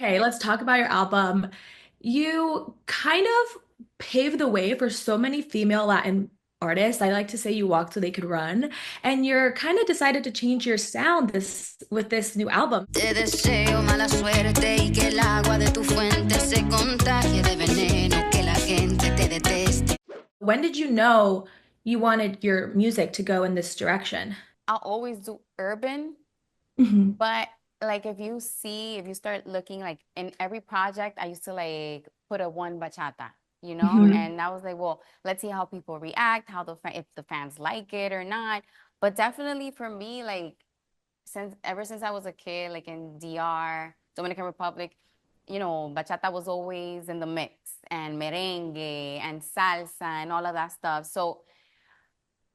Okay, let's talk about your album. You kind of paved the way for so many female Latin artists. I like to say you walked so they could run, and you're kind of decided to change your sound this with this new album. Te deseo mala suerte y que el agua de tu fuente se contagie de veneno, que la gente te deteste. When did you know you wanted your music to go in this direction? I'll always do urban, Mhm. but like if you start looking like in every project, I used to like put a one bachata, Mhm. and I was like, well, let's see how people react, if the fans like it or not. But definitely for me, like since ever since I was a kid, like in DR, Dominican Republic, bachata was always in the mix and merengue and salsa and all of that stuff. So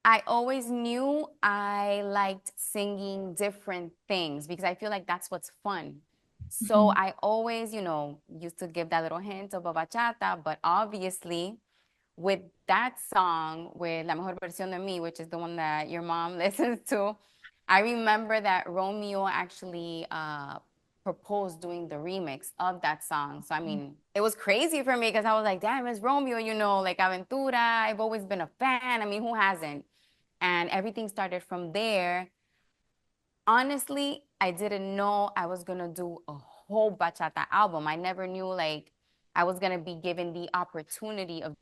I always knew I liked singing different things because I feel like that's what's fun. So Mhm. I always, used to give that little hint of a bachata, but obviously with that song, with La Mejor Versión de Mí, which is the one that your mom listens to, I remember that Romeo actually proposed doing the remix of that song. So, I mean, it was crazy for me because I was like, damn, it's Romeo, like Aventura. I've always been a fan. I mean, who hasn't? And everything started from there. Honestly, I didn't know I was gonna do a whole bachata album. I never knew like I was gonna be given the opportunity of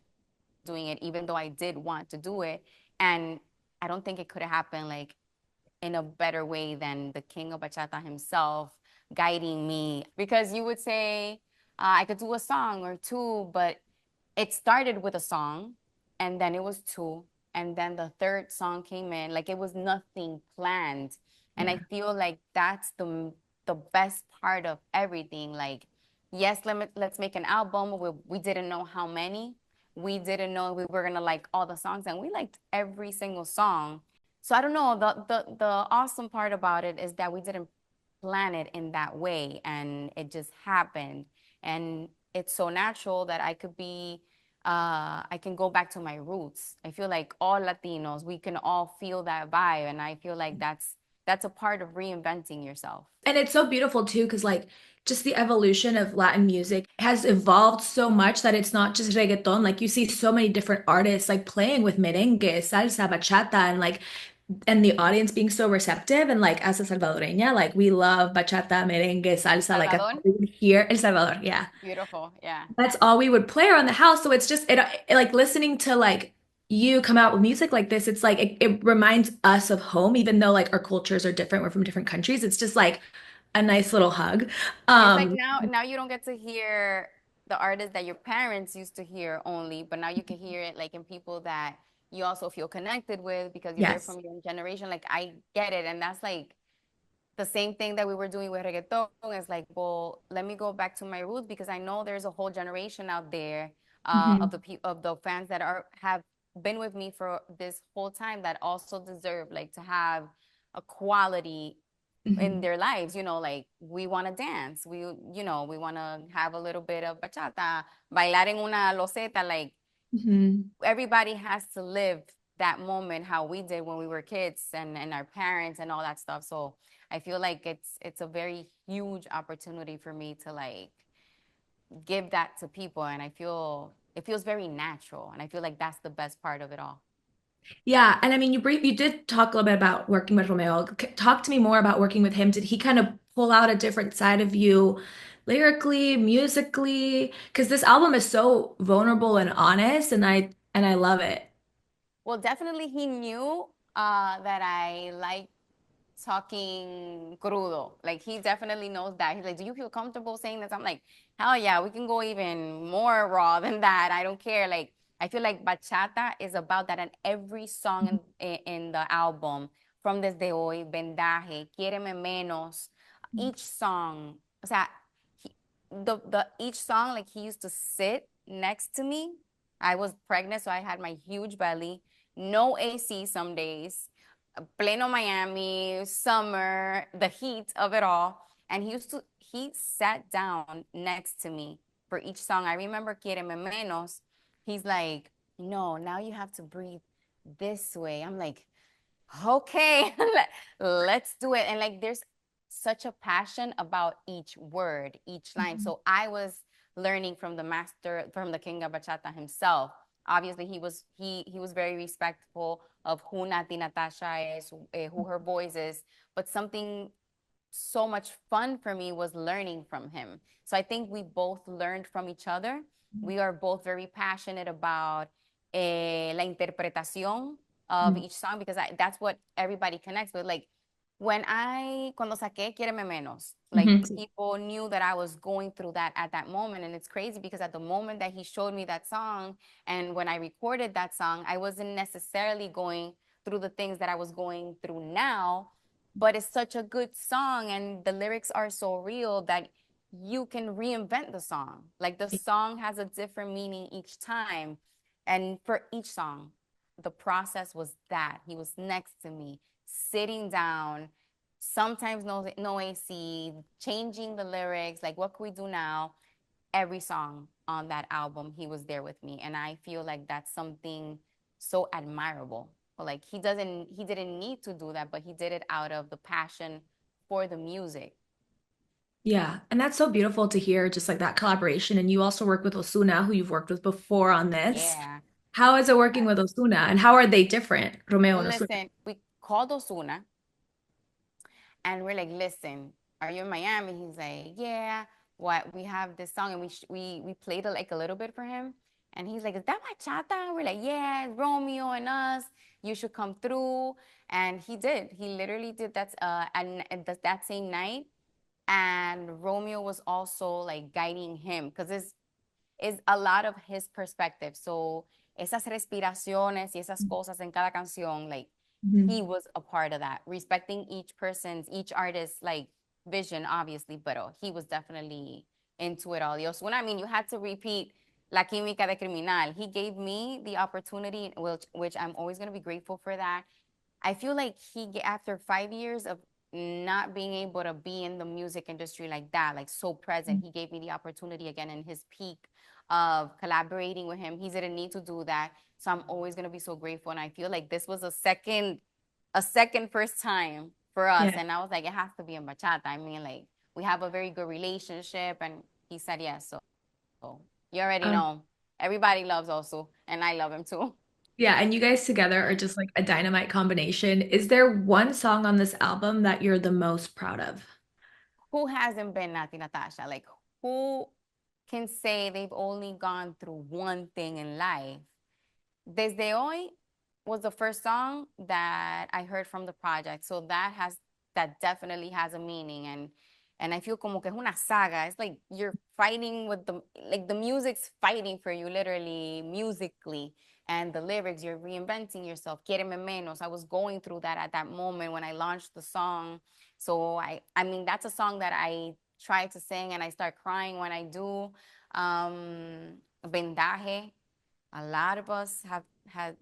doing it, even though I did want to do it. And I don't think it could have happened like in a better way than the king of bachata himself guiding me. Because you would say I could do a song or two, but it started with a song and then it was two and then the third song came in like it was nothing planned, and I Yeah. feel like that's the best part of everything. Like, yes, let's make an album. We didn't know how many, we didn't know we were gonna like all the songs, and we liked every single song. So I don't know, the awesome part about it is that we didn't plan it in that way and it just happened, and it's so natural that I can go back to my roots. I feel like all Latinos, we can all feel that vibe, and I feel like that's a part of reinventing yourself. And it's so beautiful too, because like just the evolution of Latin music has evolved so much that it's not just reggaeton. Like you see so many different artists like playing with merengue, salsa, bachata, and like and the audience being so receptive. And like as a Salvadoreña, like we love bachata, merengue, salsa. Like that's Salvador, all we would hear. El Salvador, yeah. beautiful. Yeah. That's all we would play around the house. So it's just like listening to like you come out with music like this, it's like it reminds us of home, even though like our cultures are different. We're from different countries. It's just like a nice little hug. It's like Um, now you don't get to hear the artists that your parents used to hear only, but now you can hear it like in people that you also feel connected with because they're yes. from your generation. Like, I get it, and that's like the same thing that we were doing with reggaeton. Is like, well, let me go back to my roots because I know there's a whole generation out there Mhm. of the fans that are have been with me for this whole time that also deserve like to have a quality in Mhm. their lives. Like, we want to dance, we want to have a little bit of bachata, bailar en una loseta. Like, Mhm. everybody has to live that moment how we did when we were kids, and our parents and all that stuff. So I feel like it's a very huge opportunity for me to like give that to people, and I feel it feels very natural, and I feel like that's the best part of it all. Yeah, and I mean, you did talk a little bit about working with Romeo. Talk to me more about working with him. Did he kind of pull out a different side of you, lyrically, musically? Because this album is so vulnerable and honest, and I love it. Well, definitely he knew that I like talking crudo. Like, he definitely knows that. He's like, "Do you feel comfortable saying this?" I'm like, "Hell yeah, we can go even more raw than that. I don't care." Like, I feel like bachata is about that, and every song in the album, from Desde Hoy, Vendaje, Quiéreme Menos, each song, o sea, he, the each song, like, he used to sit next to me. I was pregnant, so I had my huge belly, no AC some days, Plano Miami, summer, the heat of it all. And he sat down next to me for each song. I remember Quiereme Menos. He's like, "No, now you have to breathe this way." I'm like, "Okay, let's do it." And like, there's such a passion about each word, each line. Mhm. So I was learning from the master, from the king of bachata himself. Obviously, he was very respectful of who Natti Natasha is, who her voice is, but something so much fun for me was learning from him. So I think we both learned from each other. We are both very passionate about la interpretación of Mhm. each song because that's what everybody connects with. Like cuando saqué Quiéreme Menos, like Mhm. people knew that I was going through that at that moment. And it's crazy because at the moment that he showed me that song and when I recorded that song, I wasn't necessarily going through the things that I was going through now, but it's such a good song and the lyrics are so real that you can reinvent the song. Like the song has a different meaning each time. And for each song, the process was that he was next to me, sitting down, sometimes no AC, changing the lyrics, like what can we do now? Every song on that album, he was there with me. And I feel like that's something so admirable. Like he didn't need to do that, but he did it out of the passion for the music. Yeah, and that's so beautiful to hear, just like that collaboration. And you also work with Ozuna, who you've worked with before on this. Yeah. How is it working with Ozuna, and how are they different, Romeo and Ozuna? Listen, we called Ozuna and we're like, listen, are you in Miami? He's like, yeah. What we have this song and we played it like a little bit for him. And he's like, is that bachata? And we're like, yeah, Romeo and us. You should come through. And he did. He literally did that that same night. And Romeo was also like guiding him because it's a lot of his perspective. So esas respiraciones y esas cosas en cada canción, like he Mhm. was a part of that, respecting each artist's like vision, obviously, but he was definitely into it all. Ozuna, I mean, you had to repeat La Química de Criminal. He gave me the opportunity, which I'm always going to be grateful for that. I feel like after 5 years of not being able to be in the music industry like that, like so present, he gave me the opportunity again in his peak of collaborating with him. He didn't need to do that. So I'm always going to be so grateful. And I feel like this was a second first time for us. Yeah. And I was like, it has to be in bachata. I mean, like we have a very good relationship. And he said yes. So you already Um, know. Everybody loves Osu, and I love him too. yeah, and you guys together are just like a dynamite combination. Is there one song on this album that you're the most proud of? Who hasn't been Natti Natasha? Like who can say they've only gone through one thing in life? Desde Hoy was the first song that I heard from the project. So that definitely has a meaning and I feel como que es una saga. It's like you're fighting with the music's fighting for you literally musically and the lyrics you're reinventing yourself. Quiereme menos. I was going through that at that moment when I launched the song. So I mean that's a song that I try to sing and I start crying when I do. Vendaje, a lot of us have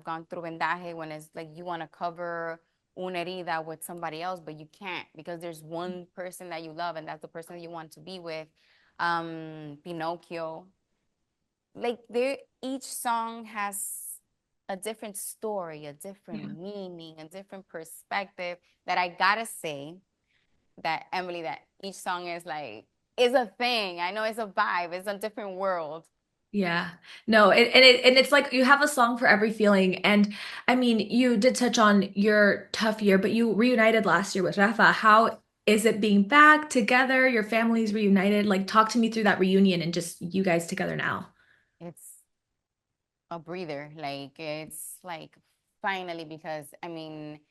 gone through vendaje when it's like you want to cover una herida with somebody else, but you can't because there's one person that you love and that's the person that you want to be with. Pinocchio, like each song has a different story, a different Yeah. meaning, a different perspective that I gotta say that Emily, that each song is a thing. I know it's a vibe, it's a different world. Yeah. No, and it's like you have a song for every feeling. And I mean, you did touch on your tough year, but you reunited last year with Rafa. How is it being back together? Your family's reunited. Like, talk to me through that reunion and just you guys together now. It's a breather. Like it's like finally because I mean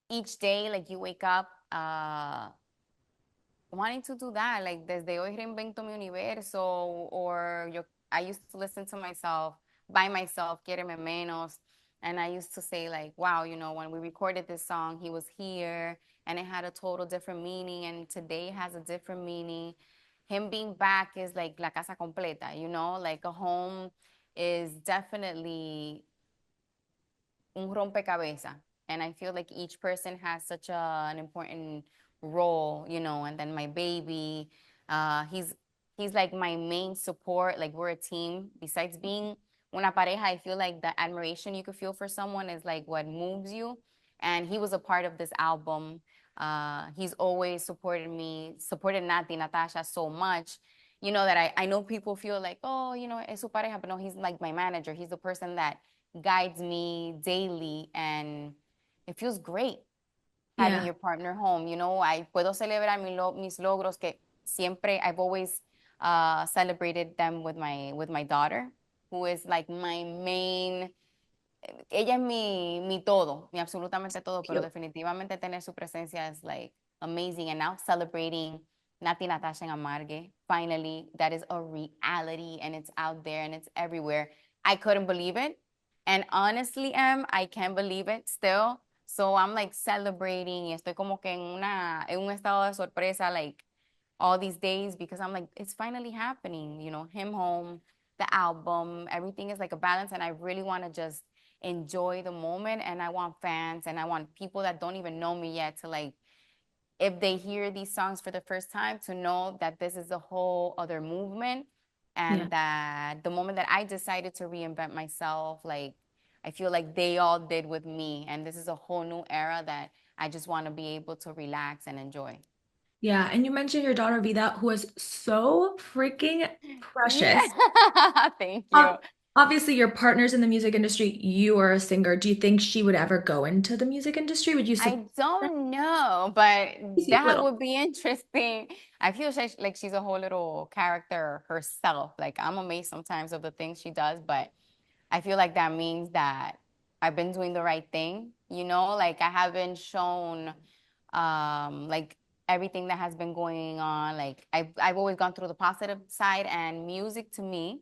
each day like you wake up wanting to do that. Like desde hoy reinvento mi universo or I used to listen to myself by myself, Quiéreme menos. And I used to say like, wow, when we recorded this song, he was here and it had a total different meaning and today has a different meaning. Him being back is like la casa completa, like a home is definitely un rompecabezas. And I feel like each person has such an important role, and then my baby, he's like my main support. Like we're a team. Besides being una pareja, I feel like the admiration you could feel for someone is like what moves you. And he was a part of this album He's always supported me, supported Natti Natasha so much, you know, that I know people feel like, oh, you know, es su pareja, but no, he's like my manager. He's the person that guides me daily, and it feels great having Yeah. your partner home. You know, I puedo celebrar mis logros que siempre I've always celebrated them with my daughter, who is like my main. Ella es mi todo, mi absolutamente todo, pero Cute. definitivamente tener su presencia es like amazing. And now celebrating Natti Natasha and Amargue, finally, that is a reality and it's out there and it's everywhere. I couldn't believe it. And honestly, I can't believe it still. So I'm like celebrating y estoy como que en un estado de sorpresa, like all these days, because I'm like, it's finally happening, you know, him home, the album, everything is like a balance. And I really want to just enjoy the moment. And I want fans and I want people that don't even know me yet to like, if they hear these songs for the first time, to know that this is a whole other movement, Yeah. and that the moment that I decided to reinvent myself, like I feel like they all did with me. And this is a whole new era that I just want to be able to relax and enjoy. Yeah. And you mentioned your daughter Vida, who is so freaking Yeah. precious. Thank you. Um, Obviously, your partner's in the music industry. You are a singer. Do you think she would ever go into the music industry? Would you support I her? don't know, but She's that little. would be interesting. I feel like she's a whole little character herself. Like I'm amazed sometimes of the things she does, but I feel like that means that I've been doing the right thing, you know? Like I haven't shown like everything that has been going on. Like I've always gone through the positive side, and music to me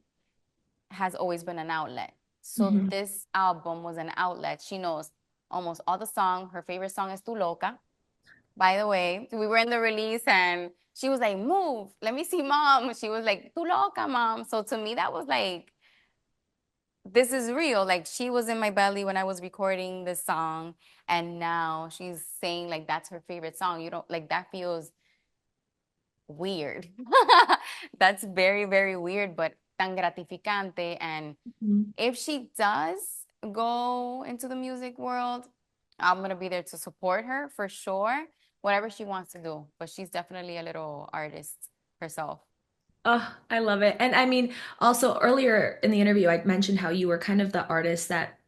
has always been an outlet. So Mhm. this album was an outlet. She knows almost all the song. Her favorite song is Tu Loca. By the way, we were in the release and she was like, move, let me see mom. She was like, Tu Loca, mom. So to me, that was like, this is real. Like she was in my belly when I was recording this song. And now she's saying like that's her favorite song. You don't like that feels weird. That's very, very weird, but tan gratificante. And Mhm. if she does go into the music world, I'm gonna be there to support her for sure, whatever she wants to do. But she's definitely a little artist herself. Oh, I love it. And I mean, also earlier in the interview, I mentioned how you were kind of the artist that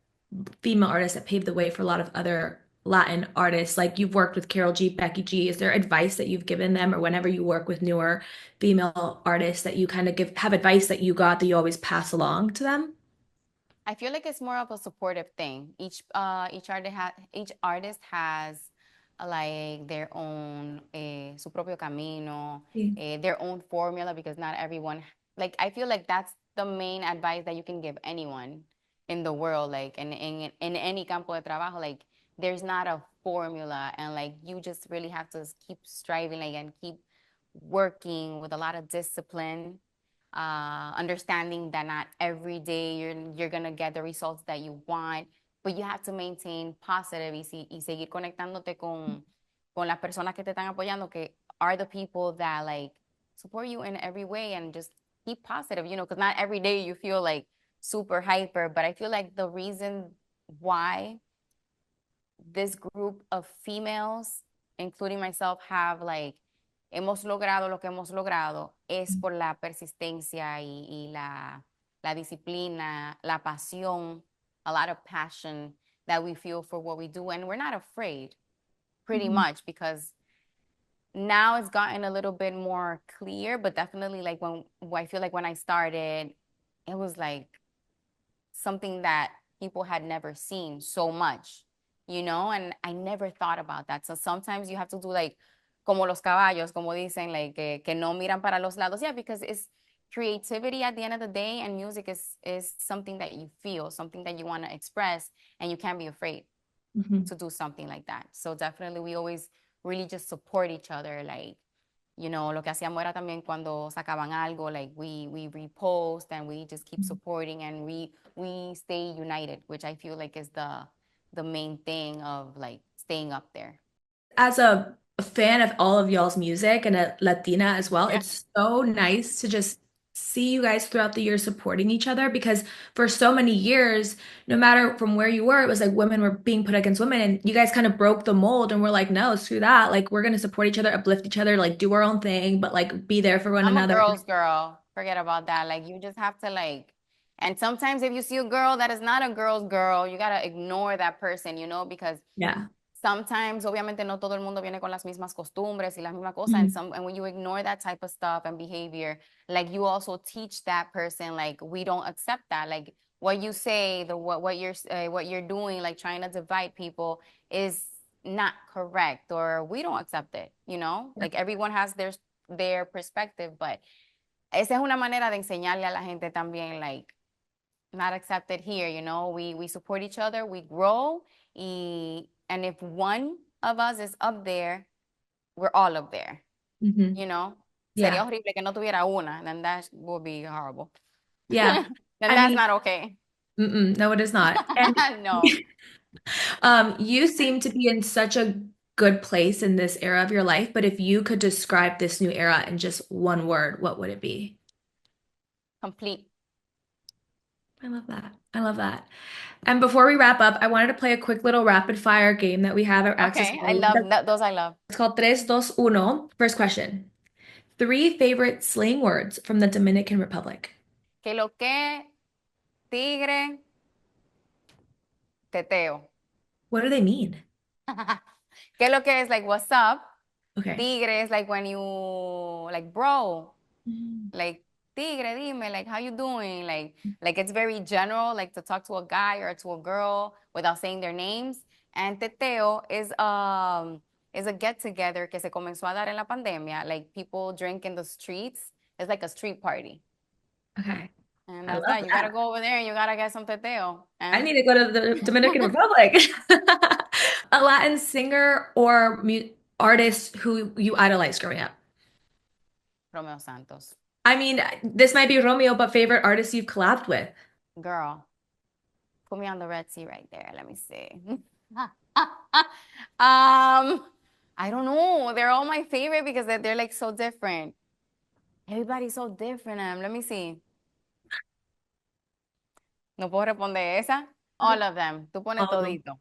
female artist that paved the way for a lot of other Latin artists. Like you've worked with Karol G, Becky G. Is there advice that you've given them, or whenever you work with newer female artists that you kind of have advice that you got that you always pass along to them? I feel like it's more of a supportive thing. Each artist has like their own su propio camino, Yeah. their own formula, because not everyone like I feel like that's the main advice that you can give anyone in the world, like in any campo de trabajo, like there's not a formula, and like you just really have to keep striving like and keep working with a lot of discipline, understanding that not every day you're gonna get the results that you want, but you have to maintain positive y seguir conectándote con las personas que te están apoyando, que are the people that like support you in every way, and just keep positive, you know, because not every day you feel like super hyper. But I feel like the reason why this group of females, including myself, have like hemos logrado lo que hemos logrado es por la persistencia y la disciplina, la pasión, a lot of passion that we feel for what we do. And we're not afraid, pretty Mhm. much, because now it's gotten a little bit more clear, but definitely like when I feel like when I started, it was like something that people had never seen so much, you know, and I never thought about that. So sometimes you have to do like como los caballos, como dicen, like que no miran para los lados. Yeah, because it's creativity at the end of the day, and music is something that you feel, something that you want to express, and you can't be afraid Mhm. to do something like that. So definitely we always really just support each other, like you know, lo que hacíamos era también cuando sacaban algo, like we repost and we just keep supporting, and we stay united, which I feel like is the main thing of like staying up there. As a fan of all of y'all's music and a Latina as well, Yeah. it's so nice to just see you guys throughout the year supporting each other because for so many years, no matter from where you were, it was like women were being put against women and you guys kind of broke the mold and we're like, no, screw that. Like we're gonna support each other, uplift each other, like do our own thing, but like be there for one I'm a another. girl's girl. Forget about that. Like you just have to like, and sometimes if you see a girl that is not a girl's girl, you gotta ignore that person, you know, because Yeah. sometimes obviamente no todo el mundo viene con las mismas costumbres y las mismas cosas, and Mhm. some and when you ignore that type of stuff and behavior, like you also teach that person like we don't accept that. Like what you say, the what you're doing, like trying to divide people is not correct, or we don't accept it, you know? Yeah. Like everyone has their perspective, but esa es una manera de enseñarle a la gente también, like, not accepted here, you know, we support each other, we grow, and if one of us is up there, we're all up there, Mhm. you know? Sería Yeah. horrible que no tuviera una, then that would be horrible. Yeah. Then I that's mean, not okay. no, it is not. And No. you seem to be in such a good place in this era of your life, but if you could describe this new era in just one word, what would it be? Complete. I love that. I love that. And before we wrap up, I wanted to play a quick little rapid fire game that we have at Access Okay, I Hollywood. love that. Those I love. It's called Tres, Dos, Uno. First question. Three favorite slang words from the Dominican Republic. Que lo que, tigre, teteo. What do they mean? Que lo que is like, what's up? Okay. Tigre is like when you, like, bro, Mm. like, tigre, dime, like, how you doing? Like it's very general, like to talk to a guy or to a girl without saying their names. And teteo is a get together que se comenzó a dar en la pandemia. Like people drink in the streets. It's like a street party. Okay. And I that's love that. You gotta that. go over there and you gotta get some teteo. I And need to go to the Dominican Republic. A Latin singer or mu artist who you idolized growing up. Romeo Santos. I mean, this might be Romeo, but favorite artist you've collabed with. Girl, put me on the Red Sea right there. Let me see. I don't know. They're all my favorite because they're like so different. Everybody's so different. Let me see. No puedo responder esa. All of them. Tú pones All of them. todito.